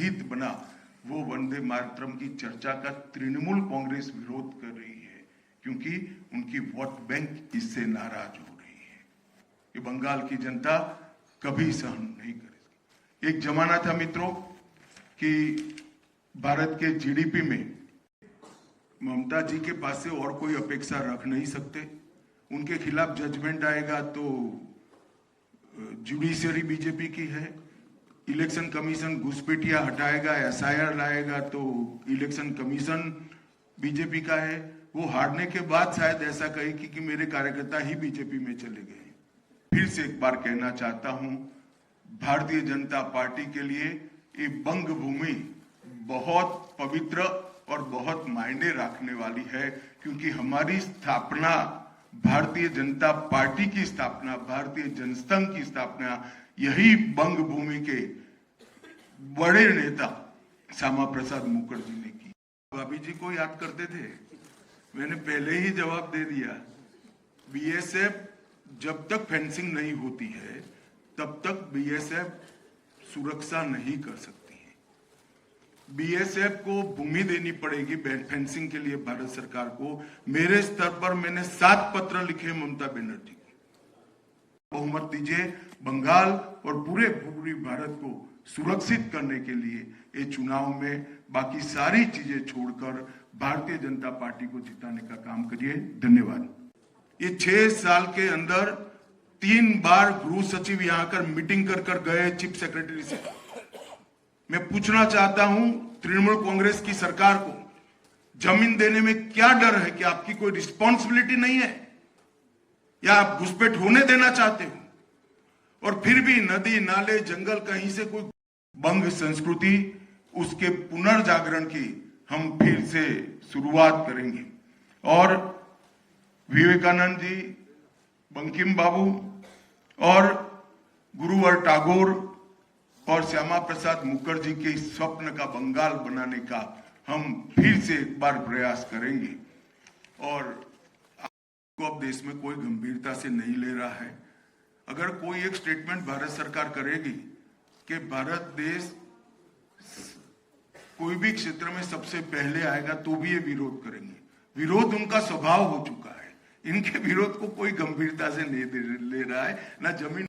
हित बना, वो वंदे मातरम की चर्चा का तृणमूल कांग्रेस विरोध कर रही है, क्योंकि उनकी वोट बैंक इससे नाराज हो रही है। ये बंगाल की जनता कभी सहन नहीं करेगी। एक जमाना था मित्रों कि भारत के जीडीपी में ममता जी के पास से और कोई अपेक्षा रख नहीं सकते। उनके खिलाफ जजमेंट आएगा तो जुडिशियरी बीजेपी की है, इलेक्शन कमीशन घुसपैठिया हटाएगा, एसआईआर लाएगा तो इलेक्शन कमीशन बीजेपी का है। वो हारने के बाद शायद ऐसा कहे कि मेरे कार्यकर्ता ही बीजेपी में चले गए। फिर से एक बार कहना चाहता हूं, भारतीय जनता पार्टी के लिए ये बंग भूमि बहुत पवित्र और बहुत मायने रखने वाली है, क्योंकि हमारी स्थापना, भारतीय जनता पार्टी की स्थापना, भारतीय जनसंघ की स्थापना यही बंग भूमि के बड़े नेता श्यामा प्रसाद मुखर्जी ने की। भाभी जी को याद करते थे, मैंने पहले ही जवाब दे दिया। बीएसएफ जब तक फेंसिंग नहीं होती है तब तक बीएसएफ सुरक्षा नहीं कर सकती है। बीएसएफ को भूमि देनी पड़ेगी फेंसिंग के लिए भारत सरकार को। मेरे स्तर पर मैंने 7 पत्र लिखे ममता बनर्जी को, बहुमत दीजिए, बंगाल और पूरे भारत को सुरक्षित करने के लिए ये चुनाव में बाकी सारी चीजें छोड़कर भारतीय जनता पार्टी को जिताने का काम करिए। धन्यवाद। ये 6 साल के अंदर 3 बार गृह सचिव यहां आकर मीटिंग कर गए चीफ सेक्रेटरी से। मैं पूछना चाहता हूं तृणमूल कांग्रेस की सरकार को, जमीन देने में क्या डर है? कि आपकी कोई रिस्पॉन्सिबिलिटी नहीं है या आप घुसपैठ होने देना चाहते हो? और फिर भी नदी नाले जंगल कहीं से कोई बंग संस्कृति, उसके पुनर्जागरण की हम फिर से शुरुआत करेंगे। और विवेकानंद जी, बंकिम बाबू और गुरुवर टैगोर और श्यामा प्रसाद मुखर्जी के स्वप्न का बंगाल बनाने का हम फिर से एक बार प्रयास करेंगे। और को अब देश में कोई गंभीरता से नहीं ले रहा है। अगर कोई एक स्टेटमेंट भारत सरकार करेगी कि भारत देश कोई भी क्षेत्र में सबसे पहले आएगा, तो भी ये विरोध करेंगे। विरोध उनका स्वभाव हो चुका है। इनके विरोध को कोई गंभीरता से नहीं ले रहा है, ना जमीन